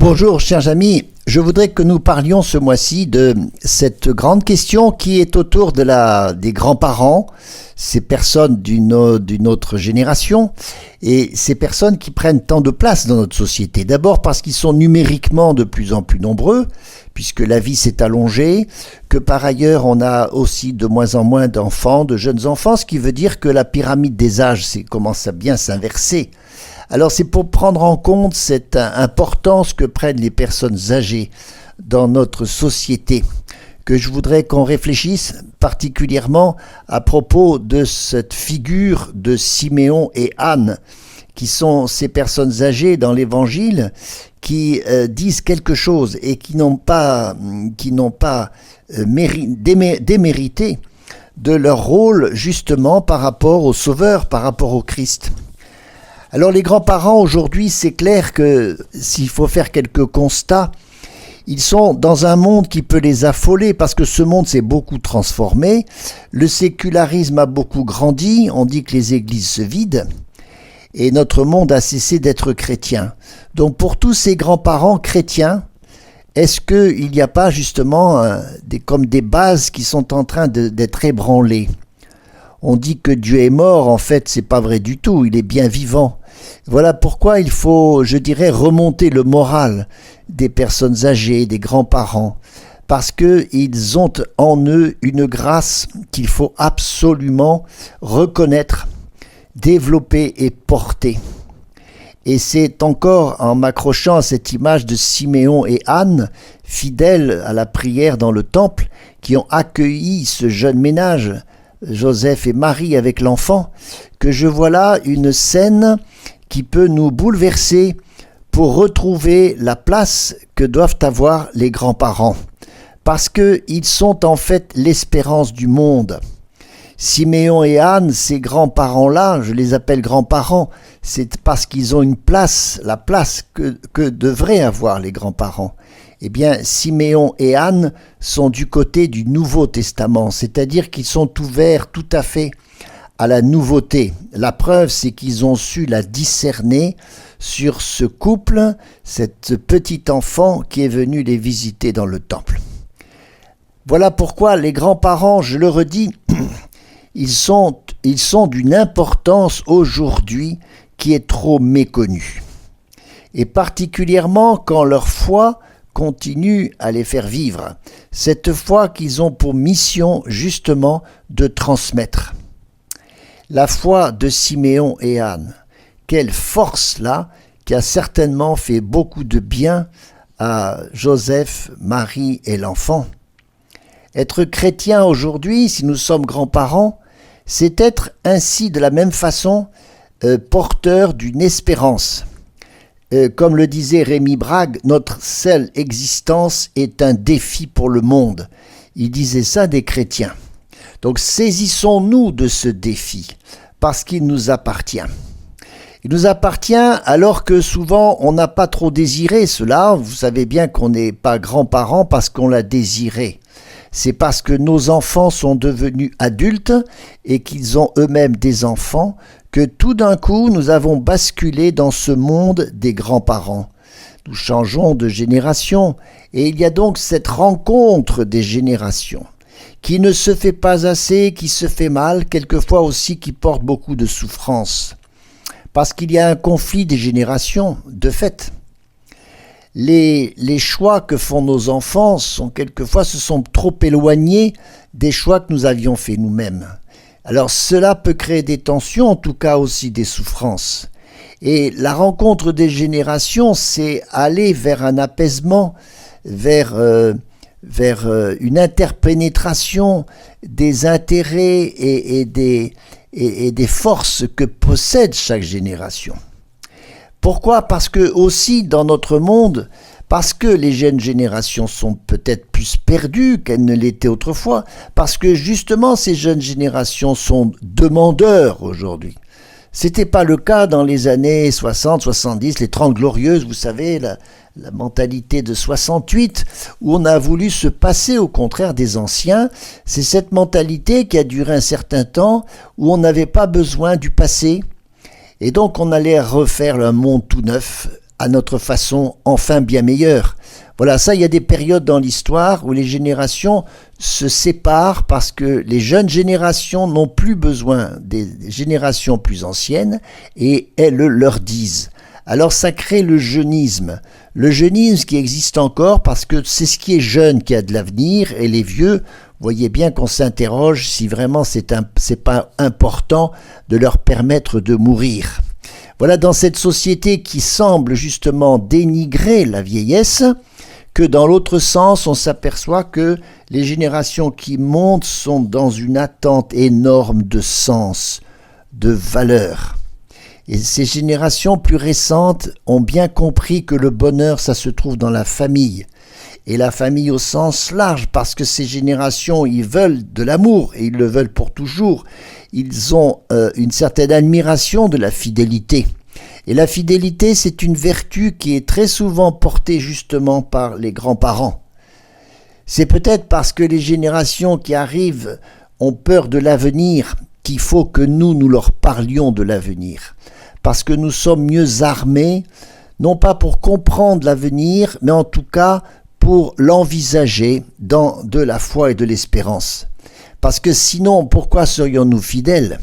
Bonjour chers amis, je voudrais que nous parlions ce mois-ci de cette grande question qui est autour des grands-parents, ces personnes d'une autre génération et ces personnes qui prennent tant de place dans notre société. D'abord parce qu'ils sont numériquement de plus en plus nombreux, puisque la vie s'est allongée, que par ailleurs on a aussi de moins en moins d'enfants, de jeunes enfants, ce qui veut dire que la pyramide des âges commence à bien s'inverser. Alors c'est pour prendre en compte cette importance que prennent les personnes âgées dans notre société que je voudrais qu'on réfléchisse particulièrement à propos de cette figure de Siméon et Anne, qui sont ces personnes âgées dans l'Évangile qui disent quelque chose et qui n'ont pas démérité de leur rôle justement par rapport au Sauveur, par rapport au Christ. Alors les grands-parents aujourd'hui, c'est clair que s'il faut faire quelques constats, ils sont dans un monde qui peut les affoler parce que ce monde s'est beaucoup transformé, le sécularisme a beaucoup grandi, on dit que les églises se vident et notre monde a cessé d'être chrétien. Donc pour tous ces grands-parents chrétiens, est-ce qu'il n'y a pas justement comme des bases qui sont en train d'être ébranlées ? On dit que Dieu est mort, en fait c'est pas vrai du tout, il est bien vivant. Voilà pourquoi il faut, je dirais, remonter le moral des personnes âgées, des grands-parents, parce qu'ils ont en eux une grâce qu'il faut absolument reconnaître, développer et porter. Et c'est encore en m'accrochant à cette image de Siméon et Anne, fidèles à la prière dans le temple, qui ont accueilli ce jeune ménage, Joseph et Marie avec l'enfant, que je vois là une scène qui peut nous bouleverser pour retrouver la place que doivent avoir les grands-parents. Parce qu'ils sont en fait l'espérance du monde. Siméon et Anne, ces grands-parents-là, je les appelle grands-parents, c'est parce qu'ils ont une place, la place que devraient avoir les grands-parents. Eh bien, Siméon et Anne sont du côté du Nouveau Testament, c'est-à-dire qu'ils sont ouverts tout à fait à la nouveauté. La preuve, c'est qu'ils ont su la discerner sur ce couple, cette petite enfant qui est venue les visiter dans le temple. Voilà pourquoi les grands-parents, je le redis, ils sont d'une importance aujourd'hui qui est trop méconnue. Et particulièrement quand leur foi continue à les faire vivre. Cette foi qu'ils ont pour mission justement de transmettre. La foi de Siméon et Anne, quelle force là, qui a certainement fait beaucoup de bien à Joseph, Marie et l'enfant. Être chrétien aujourd'hui, si nous sommes grands-parents, c'est être ainsi de la même façon porteur d'une espérance. Comme le disait Rémi Brague, notre seule existence est un défi pour le monde. Il disait ça des chrétiens. Donc saisissons-nous de ce défi, parce qu'il nous appartient. Il nous appartient alors que souvent on n'a pas trop désiré cela. Vous savez bien qu'on n'est pas grands-parents parce qu'on l'a désiré. C'est parce que nos enfants sont devenus adultes et qu'ils ont eux-mêmes des enfants que tout d'un coup nous avons basculé dans ce monde des grands-parents. Nous changeons de génération et il y a donc cette rencontre des générations qui ne se fait pas assez, qui se fait mal, quelquefois aussi qui porte beaucoup de souffrance. Parce qu'il y a un conflit des générations, de fait. Les choix que font nos enfants se sont trop éloignés des choix que nous avions faits nous-mêmes. Alors cela peut créer des tensions, en tout cas aussi des souffrances. Et la rencontre des générations, c'est aller vers un apaisement, vers une interpénétration des intérêts et des forces que possède chaque génération. Pourquoi ? Parce que aussi dans notre monde, parce que les jeunes générations sont peut-être plus perdues qu'elles ne l'étaient autrefois, parce que justement ces jeunes générations sont demandeurs aujourd'hui. C'était pas le cas dans les années 60, 70, les 30 glorieuses, vous savez, la mentalité de 68, où on a voulu se passer au contraire des anciens. C'est cette mentalité qui a duré un certain temps, où on n'avait pas besoin du passé, et donc on allait refaire un monde tout neuf, à notre façon, enfin bien meilleure. Voilà, ça, il y a des périodes dans l'histoire où les générations se séparent parce que les jeunes générations n'ont plus besoin des générations plus anciennes et elles leur disent. Alors ça crée le jeunisme. Le jeunisme qui existe encore parce que c'est ce qui est jeune qui a de l'avenir et les vieux, voyez bien qu'on s'interroge si vraiment c'est pas important de leur permettre de mourir. Voilà, dans cette société qui semble justement dénigrer la vieillesse, que dans l'autre sens, on s'aperçoit que les générations qui montent sont dans une attente énorme de sens, de valeur. Et ces générations plus récentes ont bien compris que le bonheur, ça se trouve dans la famille. Et la famille au sens large, parce que ces générations, ils veulent de l'amour, et ils le veulent pour toujours. Ils ont une certaine admiration de la fidélité. Et la fidélité, c'est une vertu qui est très souvent portée justement par les grands-parents. C'est peut-être parce que les générations qui arrivent ont peur de l'avenir qu'il faut que nous leur parlions de l'avenir. Parce que nous sommes mieux armés, non pas pour comprendre l'avenir, mais en tout cas pour l'envisager dans de la foi et de l'espérance. Parce que sinon, pourquoi serions-nous fidèles ?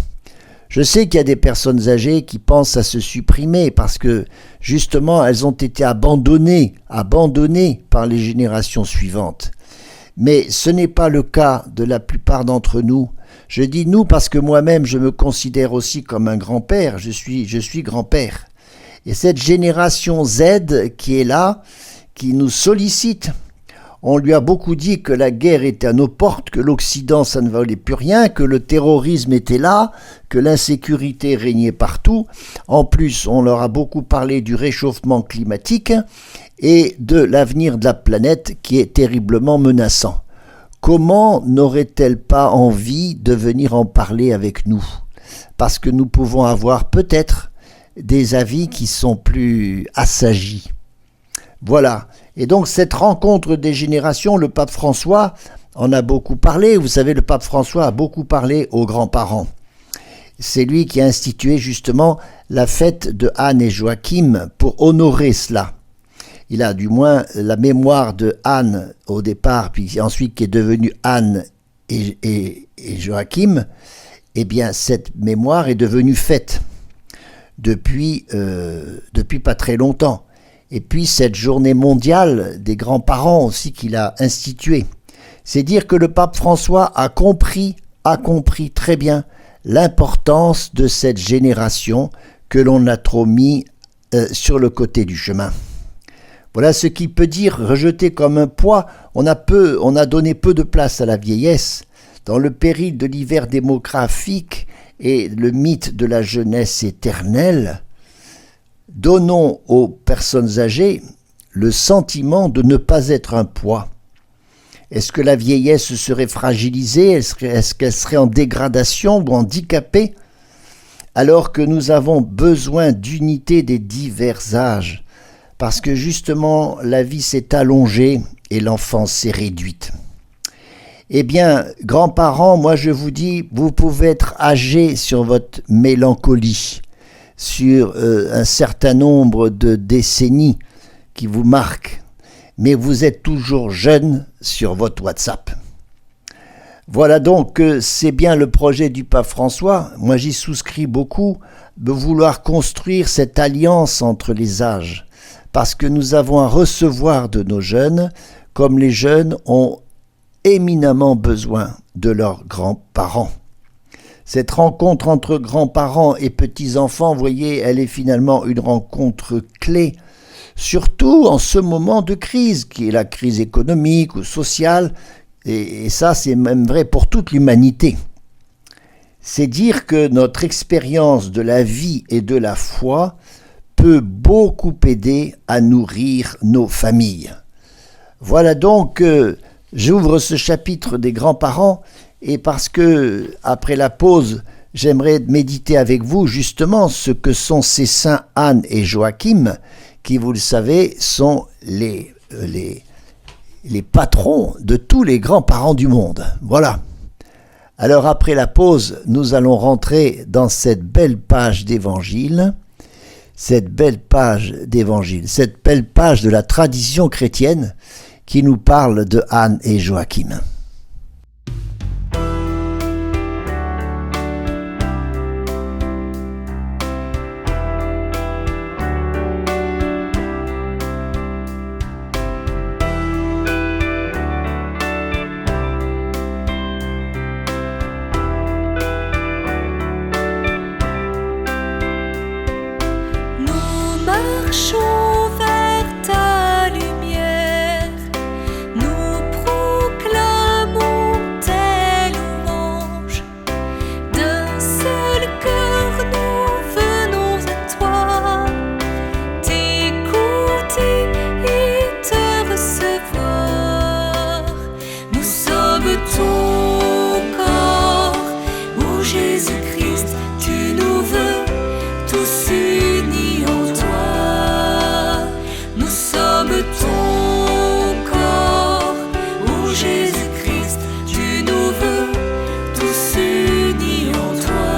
Je sais qu'il y a des personnes âgées qui pensent à se supprimer parce que justement elles ont été abandonnées par les générations suivantes. Mais ce n'est pas le cas de la plupart d'entre nous. Je dis nous parce que moi-même je me considère aussi comme un grand-père, je suis grand-père. Et cette génération Z qui est là, qui nous sollicite, on lui a beaucoup dit que la guerre était à nos portes, que l'Occident ça ne valait plus rien, que le terrorisme était là, que l'insécurité régnait partout. En plus, on leur a beaucoup parlé du réchauffement climatique et de l'avenir de la planète qui est terriblement menaçant. Comment n'aurait-elle pas envie de venir en parler avec nous ? Parce que nous pouvons avoir peut-être des avis qui sont plus assagis. Voilà. Et donc cette rencontre des générations, le pape François en a beaucoup parlé. Vous savez, le pape François a beaucoup parlé aux grands-parents. C'est lui qui a institué justement la fête de Anne et Joachim pour honorer cela. Il a du moins la mémoire de Anne au départ, puis ensuite qui est devenue Anne et Joachim. Eh bien, cette mémoire est devenue fête depuis pas très longtemps. Et puis cette journée mondiale des grands-parents aussi qu'il a instituée. C'est dire que le pape François a compris très bien l'importance de cette génération que l'on a trop mis sur le côté du chemin. Voilà ce qu'il peut dire, rejeté comme un poids. On a donné peu de place à la vieillesse. Dans le péril de l'hiver démographique et le mythe de la jeunesse éternelle, donnons aux personnes âgées le sentiment de ne pas être un poids. Est-ce que la vieillesse serait fragilisée ? Est-ce qu'elle serait en dégradation ou handicapée ? Alors que nous avons besoin d'unité des divers âges, parce que justement la vie s'est allongée et l'enfance s'est réduite. Eh bien, grands-parents, moi je vous dis, vous pouvez être âgés sur votre mélancolie, sur un certain nombre de décennies qui vous marquent, mais vous êtes toujours jeune sur votre WhatsApp. Voilà donc, c'est bien le projet du pape François, moi j'y souscris beaucoup, de vouloir construire cette alliance entre les âges, parce que nous avons à recevoir de nos jeunes, comme les jeunes ont éminemment besoin de leurs grands-parents. Cette rencontre entre grands-parents et petits-enfants, vous voyez, elle est finalement une rencontre clé, surtout en ce moment de crise, qui est la crise économique ou sociale, et ça c'est même vrai pour toute l'humanité. C'est dire que notre expérience de la vie et de la foi peut beaucoup aider à nourrir nos familles. Voilà donc, j'ouvre ce chapitre des grands-parents, et parce que, après la pause, j'aimerais méditer avec vous justement ce que sont ces saints Anne et Joachim, qui, vous le savez, sont les patrons de tous les grands-parents du monde. Voilà. Alors après la pause, nous allons rentrer dans cette belle page d'évangile. cette belle page d'évangile, cette belle page de la tradition chrétienne qui nous parle de Anne et Joachim. Marchons vers ta lumière, nous proclamons tes louanges. D'un seul cœur nous venons à toi, t'écouter et te recevoir. Nous sommes ton corps, ô Jésus-Christ, tu nous veux tous unis en toi. Nous sommes ton corps, ô Jésus-Christ, tu nous veux tous unis en toi.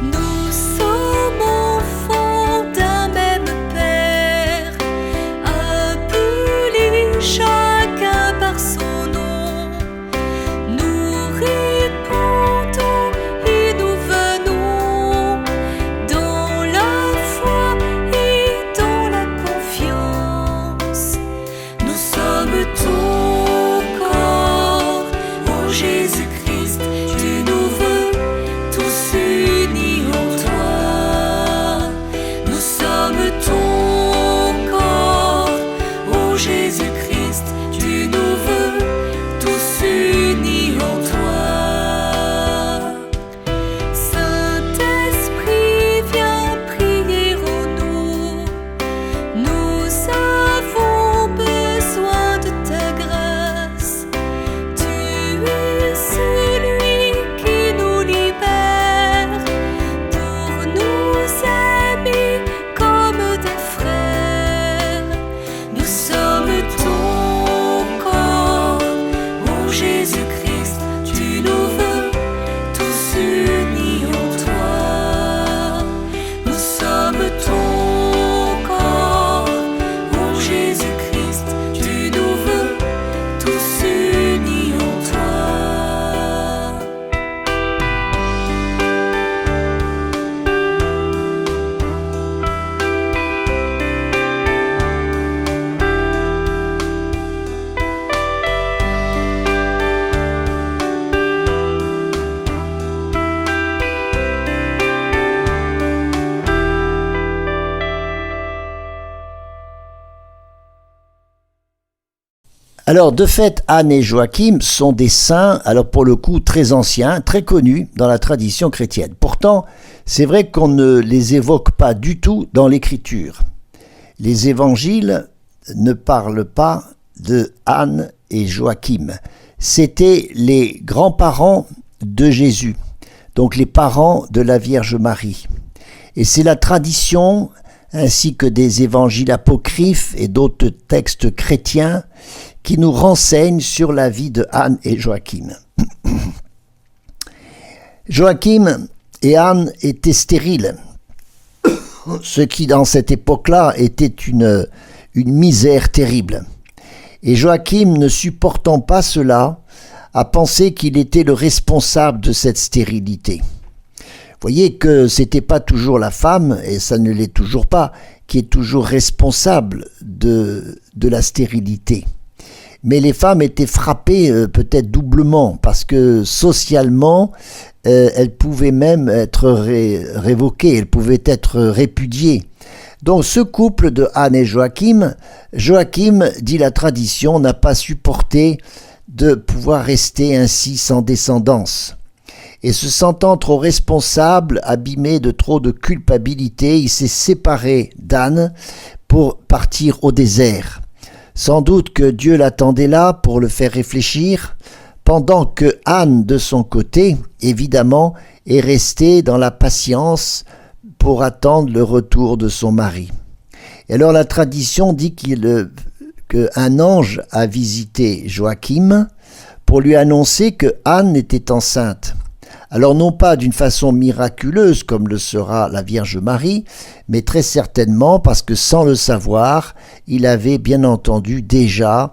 Nous sommes enfants d'un même Père, appelés chacun par son nom. Nous répondons et nous venons dans la foi et dans la confiance. Nous sommes ton corps, ô Jésus-Christ, tu nous veux tous unis en toi. Nous sommes ton corps, ô Jésus-Christ, tu nous veux tous unis en toi. Saint-Esprit, viens prier en nous. Nous avons besoin de ta grâce. Tu es celui qui nous libère pour nous aimer comme des frères. Nous sommes ton corps, ô Jésus-Christ, tu nous veux tous unis en toi. Nous sommes ton corps, ô Jésus-Christ, tu nous veux tous unis en toi. Alors, de fait, Anne et Joachim sont des saints, alors pour le coup très anciens, très connus dans la tradition chrétienne. Pourtant, c'est vrai qu'on ne les évoque pas du tout dans l'Écriture. Les évangiles ne parlent pas de Anne et Joachim. C'étaient les grands-parents de Jésus, donc les parents de la Vierge Marie. Et c'est la tradition, ainsi que des évangiles apocryphes et d'autres textes chrétiens, qui nous renseignent sur la vie de Anne et Joachim. Joachim et Anne étaient stériles, ce qui dans cette époque-là était une misère terrible. Et Joachim, ne supportant pas cela, a pensé qu'il était le responsable de cette stérilité. Vous voyez que c'était pas toujours la femme, et ça ne l'est toujours pas, qui est toujours responsable de la stérilité. Mais les femmes étaient frappées peut-être doublement, parce que socialement, elles pouvaient même être révoquées, elles pouvaient être répudiées. Donc ce couple de Anne et Joachim, dit la tradition, n'a pas supporté de pouvoir rester ainsi sans descendance. Et se sentant trop responsable, abîmé de trop de culpabilité, il s'est séparé d'Anne pour partir au désert. Sans doute que Dieu l'attendait là pour le faire réfléchir, pendant que Anne, de son côté, évidemment, est restée dans la patience pour attendre le retour de son mari. Et alors la tradition dit qu'un ange a visité Joachim pour lui annoncer que Anne était enceinte. Alors non pas d'une façon miraculeuse comme le sera la Vierge Marie, mais très certainement parce que sans le savoir, il avait bien entendu déjà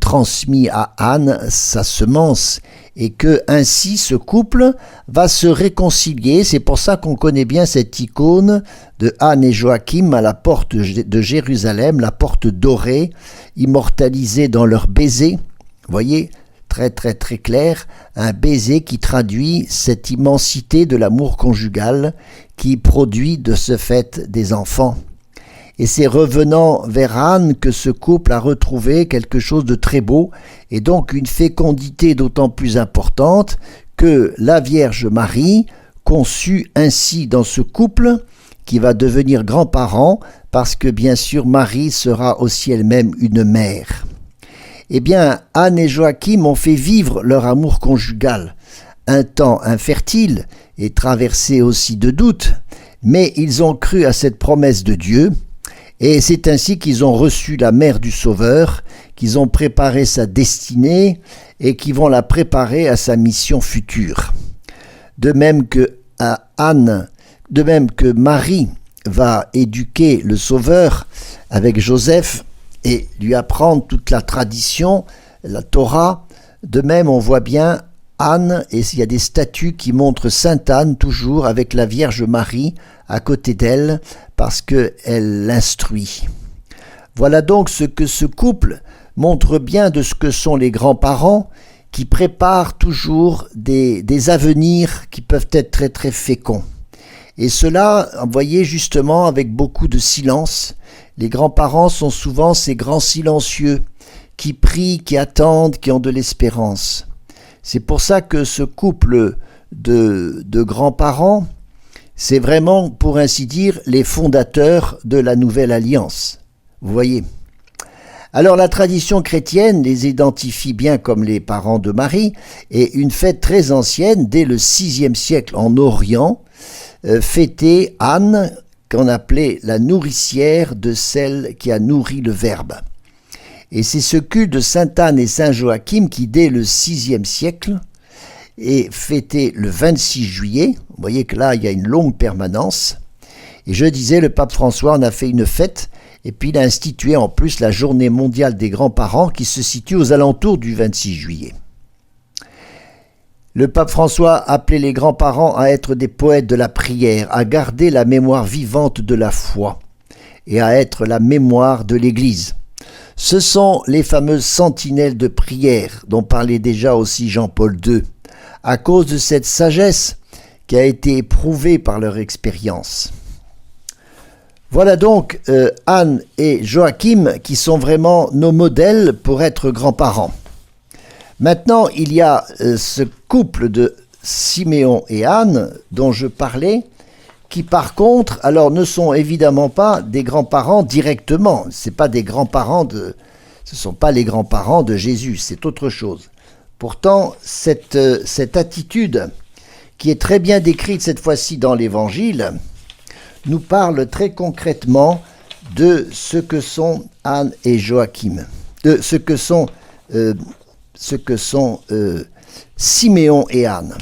transmis à Anne sa semence et que ainsi ce couple va se réconcilier. C'est pour ça qu'on connaît bien cette icône de Anne et Joachim à la porte de Jérusalem, la porte dorée, immortalisée dans leur baiser. Vous voyez, très très très clair, un baiser qui traduit cette immensité de l'amour conjugal qui produit de ce fait des enfants. Et c'est revenant vers Anne que ce couple a retrouvé quelque chose de très beau et donc une fécondité d'autant plus importante que la Vierge Marie conçut ainsi dans ce couple qui va devenir grands-parents parce que bien sûr Marie sera aussi elle-même une mère. Eh bien, Anne et Joachim ont fait vivre leur amour conjugal, un temps infertile et traversé aussi de doutes, mais ils ont cru à cette promesse de Dieu, et c'est ainsi qu'ils ont reçu la mère du Sauveur, qu'ils ont préparé sa destinée et qu'ils vont la préparer à sa mission future. De même que Marie va éduquer le Sauveur avec Joseph, et lui apprendre toute la tradition, la Torah. De même, on voit bien Anne, et il y a des statues qui montrent Sainte Anne toujours avec la Vierge Marie à côté d'elle, parce qu'elle l'instruit. Voilà donc ce que ce couple montre bien de ce que sont les grands-parents, qui préparent toujours des avenirs qui peuvent être très très féconds. Et cela, vous voyez, justement, avec beaucoup de silence. Les grands-parents sont souvent ces grands silencieux qui prient, qui attendent, qui ont de l'espérance. C'est pour ça que ce couple de grands-parents, c'est vraiment, pour ainsi dire, les fondateurs de la Nouvelle Alliance. Vous voyez. Alors la tradition chrétienne les identifie bien comme les parents de Marie, et une fête très ancienne, dès le VIe siècle en Orient, fêtait Anne, qu'on appelait la nourricière de celle qui a nourri le Verbe. Et c'est ce culte de Sainte Anne et Saint Joachim qui, dès le VIe siècle, est fêté le 26 juillet. Vous voyez que là, il y a une longue permanence. Et je disais, le pape François en a fait une fête, et puis il a institué en plus la journée mondiale des grands-parents qui se situe aux alentours du 26 juillet. Le pape François appelait les grands-parents à être des poètes de la prière, à garder la mémoire vivante de la foi et à être la mémoire de l'Église. Ce sont les fameuses sentinelles de prière dont parlait déjà aussi Jean-Paul II, à cause de cette sagesse qui a été éprouvée par leur expérience. Voilà donc Anne et Joachim qui sont vraiment nos modèles pour être grands-parents. Maintenant, il y a ce couple de Siméon et Anne dont je parlais, qui par contre, alors ne sont évidemment pas des grands-parents directement. Ce sont pas les grands-parents de Jésus, c'est autre chose. Pourtant, cette attitude, qui est très bien décrite cette fois-ci dans l'Évangile, nous parle très concrètement de ce que sont Anne et Joachim, de ce que sont Siméon et Anne.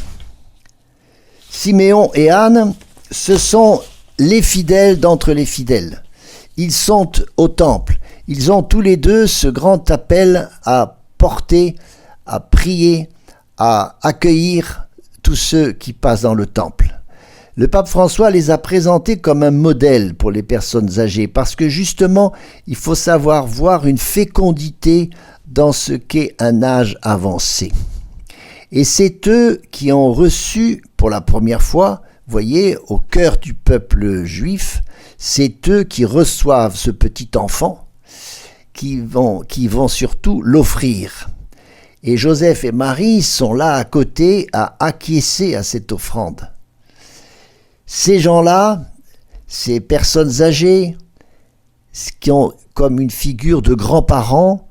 Siméon et Anne, ce sont les fidèles d'entre les fidèles. Ils sont au temple. Ils ont tous les deux ce grand appel à porter, à prier, à accueillir tous ceux qui passent dans le temple. Le pape François les a présentés comme un modèle pour les personnes âgées parce que justement, il faut savoir voir une fécondité dans ce qu'est un âge avancé. Et c'est eux qui ont reçu pour la première fois, voyez, au cœur du peuple juif, c'est eux qui reçoivent ce petit enfant, qui vont surtout l'offrir. Et Joseph et Marie sont là à côté à acquiescer à cette offrande. Ces gens-là, ces personnes âgées, qui ont comme une figure de grands-parents,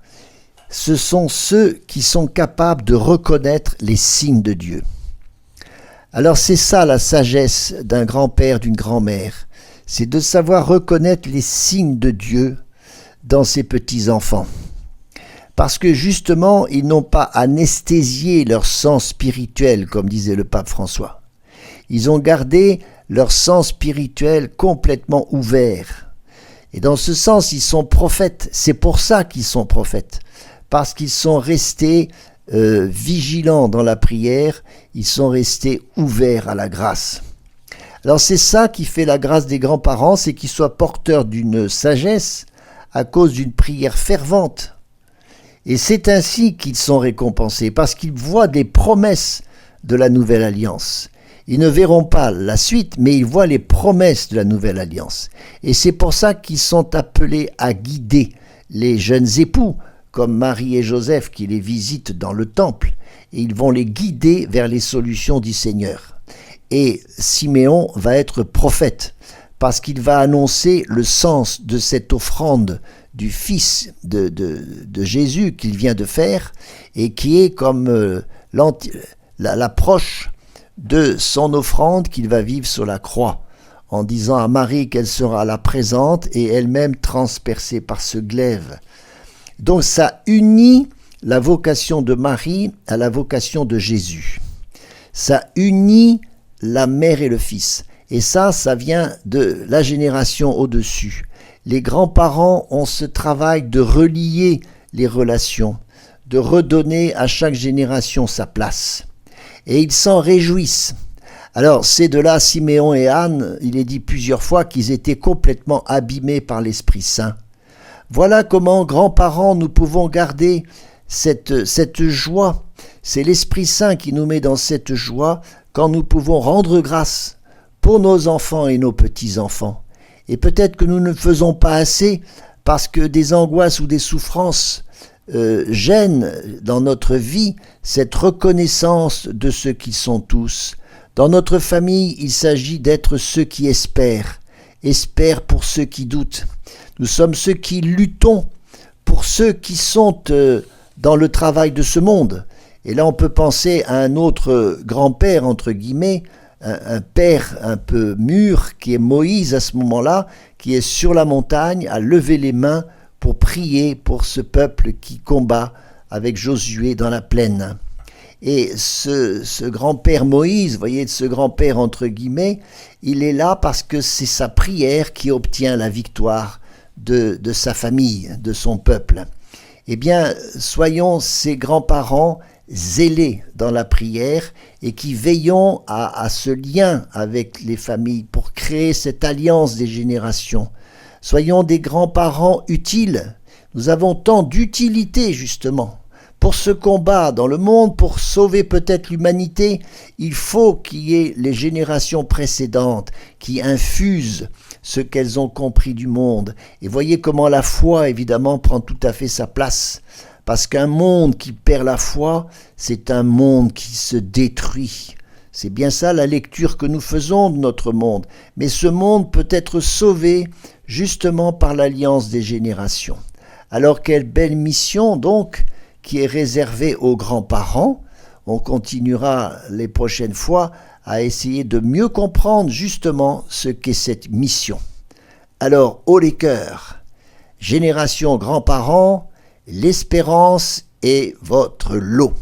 ce sont ceux qui sont capables de reconnaître les signes de Dieu. Alors c'est ça la sagesse d'un grand-père, d'une grand-mère, c'est de savoir reconnaître les signes de Dieu dans ses petits-enfants. parce que justement, ils n'ont pas anesthésié leur sens spirituel, comme disait le pape François. Ils ont gardé leur sens spirituel complètement ouvert. Et dans ce sens, ils sont prophètes. C'est pour ça qu'ils sont prophètes, parce qu'ils sont restés vigilants dans la prière, ils sont restés ouverts à la grâce. Alors c'est ça qui fait la grâce des grands-parents, c'est qu'ils soient porteurs d'une sagesse à cause d'une prière fervente. Et c'est ainsi qu'ils sont récompensés, parce qu'ils voient des promesses de la nouvelle alliance. Ils ne verront pas la suite, mais ils voient les promesses de la nouvelle alliance. Et c'est pour ça qu'ils sont appelés à guider les jeunes époux, comme Marie et Joseph qui les visitent dans le temple, et ils vont les guider vers les solutions du Seigneur. Et Siméon va être prophète, parce qu'il va annoncer le sens de cette offrande du Fils de Jésus qu'il vient de faire, et qui est comme l'approche de son offrande qu'il va vivre sur la croix, en disant à Marie qu'elle sera la présente et elle-même transpercée par ce glaive. Donc ça unit la vocation de Marie à la vocation de Jésus. Ça unit la mère et le fils. Et ça vient de la génération au-dessus. Les grands-parents ont ce travail de relier les relations, de redonner à chaque génération sa place. Et ils s'en réjouissent. Alors, c'est de là, Siméon et Anne, il est dit plusieurs fois qu'ils étaient complètement abîmés par l'Esprit Saint. Voilà comment, grands-parents, nous pouvons garder cette joie. C'est l'Esprit Saint qui nous met dans cette joie quand nous pouvons rendre grâce pour nos enfants et nos petits-enfants. Et peut-être que nous ne le faisons pas assez parce que des angoisses ou des souffrances gênent dans notre vie cette reconnaissance de ce qu'ils sont tous. Dans notre famille, il s'agit d'être ceux qui espèrent pour ceux qui doutent. Nous sommes ceux qui luttons pour ceux qui sont dans le travail de ce monde. Et là, on peut penser à un autre grand-père, entre guillemets, un père un peu mûr, qui est Moïse à ce moment-là, qui est sur la montagne à lever les mains pour prier pour ce peuple qui combat avec Josué dans la plaine. Et ce grand-père Moïse, voyez, ce grand-père entre guillemets, il est là parce que c'est sa prière qui obtient la victoire de sa famille, de son peuple. Eh bien, soyons ces grands-parents zélés dans la prière et qui veillons à ce lien avec les familles pour créer cette alliance des générations. Soyons des grands-parents utiles. Nous avons tant d'utilité justement. Pour ce combat dans le monde, pour sauver peut-être l'humanité, il faut qu'il y ait les générations précédentes qui infusent ce qu'elles ont compris du monde. Et voyez comment la foi, évidemment, prend tout à fait sa place. Parce qu'un monde qui perd la foi, c'est un monde qui se détruit. C'est bien ça la lecture que nous faisons de notre monde. Mais ce monde peut être sauvé justement par l'alliance des générations. Alors quelle belle mission donc qui est réservée aux grands-parents. On continuera les prochaines fois à essayer de mieux comprendre justement ce qu'est cette mission. Alors, haut les cœurs, génération grands-parents, l'espérance est votre lot.